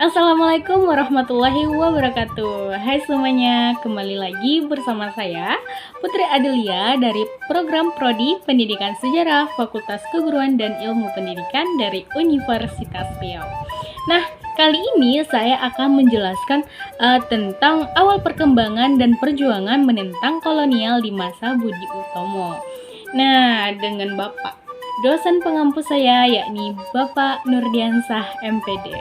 Assalamualaikum warahmatullahi wabarakatuh. Hai semuanya, kembali lagi bersama saya Putri Adelia dari program Prodi Pendidikan Sejarah Fakultas Keguruan dan Ilmu Pendidikan dari Universitas Riau. Nah, kali ini saya akan menjelaskan tentang awal perkembangan dan perjuangan menentang kolonial di masa Budi Utomo. Nah, dengan Bapak dosen pengampu saya yakni Bapak Nurdiansah MPD.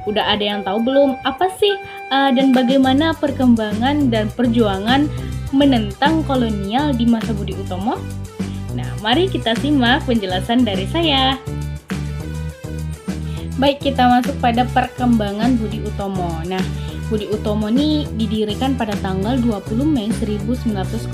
Udah ada yang tahu belum apa sih dan bagaimana perkembangan dan perjuangan menentang kolonial di masa Budi Utomo? Nah, mari kita simak penjelasan dari saya. Baik, kita masuk pada perkembangan Budi Utomo. Nah, Budi Utomo ini didirikan pada tanggal 20 Mei 1908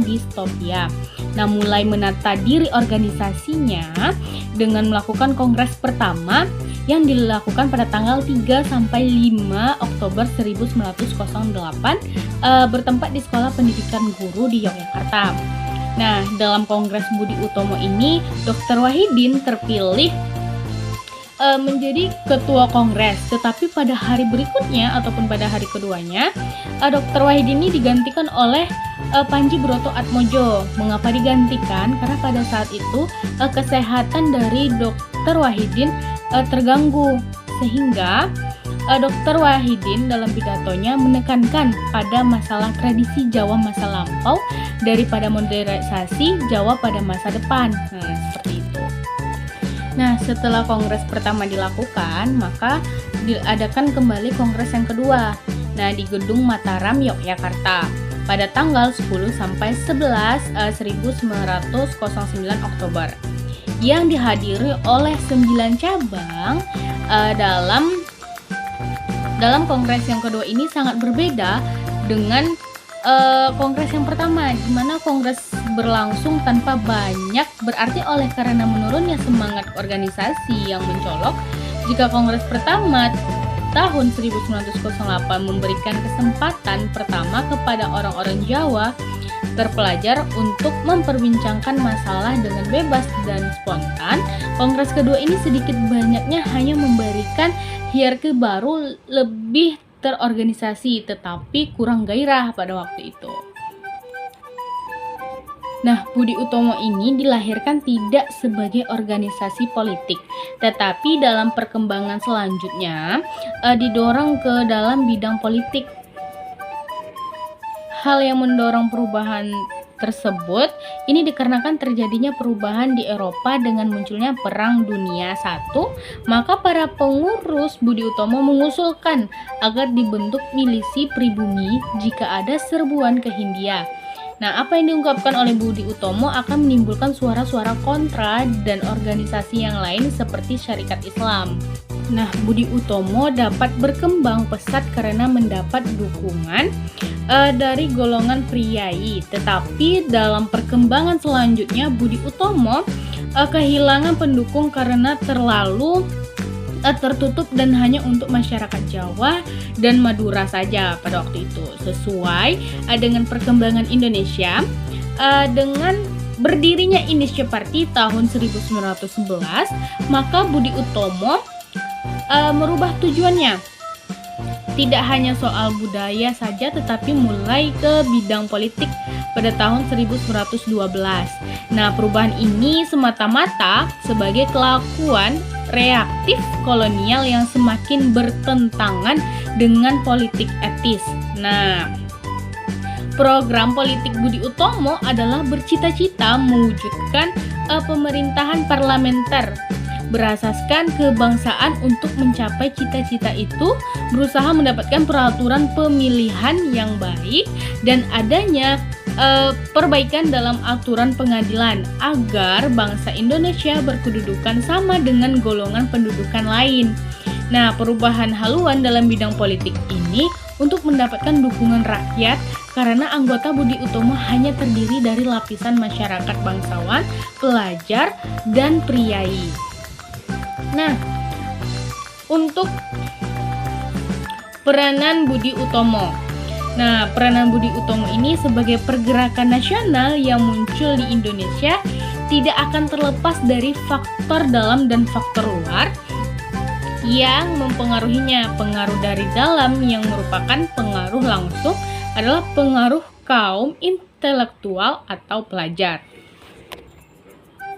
di Stopia. Nah, mulai menata diri organisasinya dengan melakukan kongres pertama yang dilakukan pada tanggal 3 sampai 5 Oktober 1908 bertempat di Sekolah Pendidikan Guru di Yogyakarta. Nah, dalam Kongres Budi Utomo ini, Dr. Wahidin terpilih menjadi ketua kongres, tetapi pada hari berikutnya ataupun pada hari keduanya Dr. Wahidin ini digantikan oleh Panji Brotoatmojo. Mengapa digantikan? Karena pada saat itu kesehatan dari Dr. Wahidin terganggu, sehingga Dr. Wahidin dalam pidatonya menekankan pada masalah tradisi Jawa masa lampau daripada modernisasi Jawa pada masa depan. Nah, seperti itu. Nah, setelah kongres pertama dilakukan, maka diadakan kembali kongres yang kedua. Nah, di Gedung Mataram, Yogyakarta pada tanggal 10 sampai 11 1909 Oktober yang dihadiri oleh 9 cabang. Dalam kongres yang kedua ini sangat berbeda dengan kongres yang pertama, di mana kongres berlangsung tanpa banyak, berarti oleh karena menurunnya semangat organisasi yang mencolok. Jika kongres pertama tahun 1908 memberikan kesempatan pertama kepada orang-orang Jawa terpelajar untuk memperbincangkan masalah dengan bebas dan spontan, kongres kedua ini sedikit banyaknya hanya memberikan hierarki baru, lebih terorganisasi, tetapi kurang gairah pada waktu itu. Nah, Budi Utomo ini dilahirkan tidak sebagai organisasi politik, tetapi dalam perkembangan selanjutnya didorong ke dalam bidang politik. Hal yang mendorong perubahan tersebut ini dikarenakan terjadinya perubahan di Eropa dengan munculnya Perang Dunia I, maka para pengurus Budi Utomo mengusulkan agar dibentuk milisi pribumi jika ada serbuan ke Hindia. Nah, apa yang diungkapkan oleh Budi Utomo akan menimbulkan suara-suara kontra dan organisasi yang lain seperti Syarikat Islam. Nah, Budi Utomo dapat berkembang pesat karena mendapat dukungan dari golongan priai, tetapi dalam perkembangan selanjutnya Budi Utomo kehilangan pendukung karena terlalu tertutup dan hanya untuk masyarakat Jawa dan Madura saja pada waktu itu. Sesuai dengan perkembangan Indonesia, dengan berdirinya Indonesia Party tahun 1911, maka Budi Utomo merubah tujuannya. Tidak hanya soal budaya saja, tetapi mulai ke bidang politik pada tahun 1912. Nah, perubahan ini semata-mata sebagai kelakuan reaktif kolonial yang semakin bertentangan dengan politik etis. Nah, program politik Budi Utomo adalah bercita-cita mewujudkan pemerintahan parlementer berasaskan kebangsaan. Untuk mencapai cita-cita itu, berusaha mendapatkan peraturan pemilihan yang baik dan adanya perbaikan dalam aturan pengadilan agar bangsa Indonesia berkedudukan sama dengan golongan pendudukan lain. Nah, perubahan haluan dalam bidang politik ini untuk mendapatkan dukungan rakyat karena anggota Budi Utomo hanya terdiri dari lapisan masyarakat bangsawan, pelajar, dan priai. Nah, untuk peranan Budi Utomo. Nah, peranan Budi Utomo ini sebagai pergerakan nasional yang muncul di Indonesia tidak akan terlepas dari faktor dalam dan faktor luar yang mempengaruhinya. Pengaruh dari dalam yang merupakan pengaruh langsung adalah pengaruh kaum intelektual atau pelajar.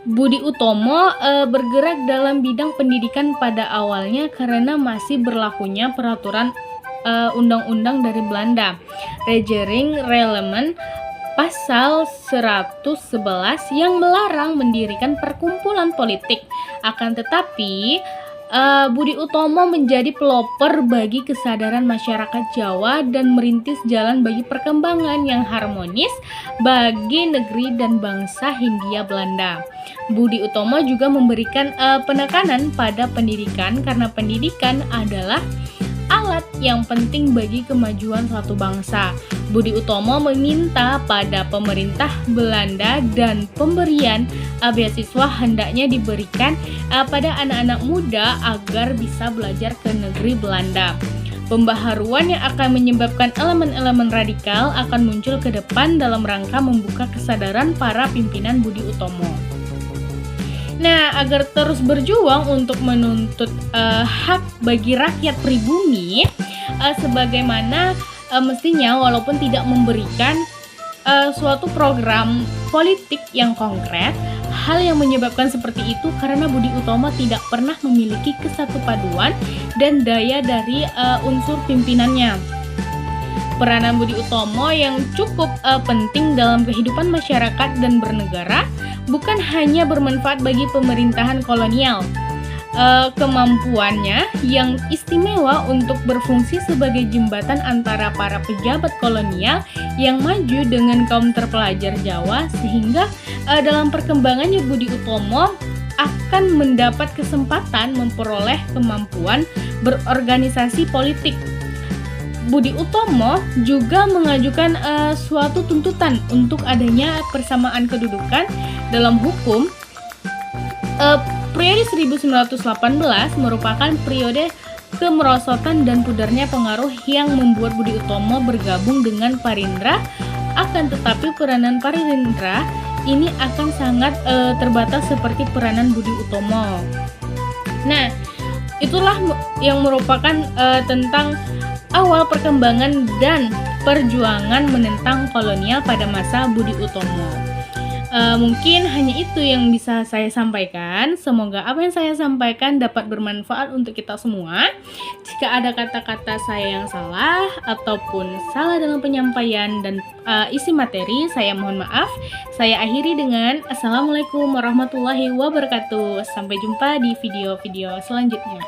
Budi Utomo bergerak dalam bidang pendidikan pada awalnya karena masih berlakunya peraturan undang-undang dari Belanda, Regering Pasal 111 yang melarang mendirikan perkumpulan politik. Akan tetapi, Budi Utomo menjadi pelopor bagi kesadaran masyarakat Jawa dan merintis jalan bagi perkembangan yang harmonis bagi negeri dan bangsa Hindia Belanda. Budi Utomo juga memberikan penekanan pada pendidikan karena pendidikan adalah alat yang penting bagi kemajuan suatu bangsa. Budi Utomo meminta pada pemerintah Belanda dan pemberian beasiswa hendaknya diberikan pada anak-anak muda agar bisa belajar ke negeri Belanda. Pembaharuan yang akan menyebabkan elemen-elemen radikal akan muncul ke depan dalam rangka membuka kesadaran para pimpinan Budi Utomo. Nah, agar terus berjuang untuk menuntut hak bagi rakyat pribumi, sebagaimana mestinya walaupun tidak memberikan suatu program politik yang konkret, hal yang menyebabkan seperti itu karena Budi Utomo tidak pernah memiliki kesatupaduan dan daya dari unsur pimpinannya. Peranan Budi Utomo yang cukup penting dalam kehidupan masyarakat dan bernegara bukan hanya bermanfaat bagi pemerintahan kolonial. Kemampuannya yang istimewa untuk berfungsi sebagai jembatan antara para pejabat kolonial yang maju dengan kaum terpelajar Jawa, sehingga dalam perkembangannya Budi Utomo akan mendapat kesempatan memperoleh kemampuan berorganisasi politik. Budi Utomo juga mengajukan suatu tuntutan untuk adanya persamaan kedudukan dalam hukum. Periode 1918 merupakan periode kemerosotan dan pudarnya pengaruh yang membuat Budi Utomo bergabung dengan Parindra. Akan tetapi peranan Parindra ini akan sangat terbatas seperti peranan Budi Utomo. Nah, itulah yang merupakan tentang awal perkembangan dan perjuangan menentang kolonial pada masa Budi Utomo. Mungkin hanya itu yang bisa saya sampaikan. Semoga apa yang saya sampaikan dapat bermanfaat untuk kita semua. Jika ada kata-kata saya yang salah ataupun salah dalam penyampaian dan isi materi, saya mohon maaf. Saya akhiri dengan Assalamualaikum warahmatullahi wabarakatuh. Sampai jumpa di video-video selanjutnya.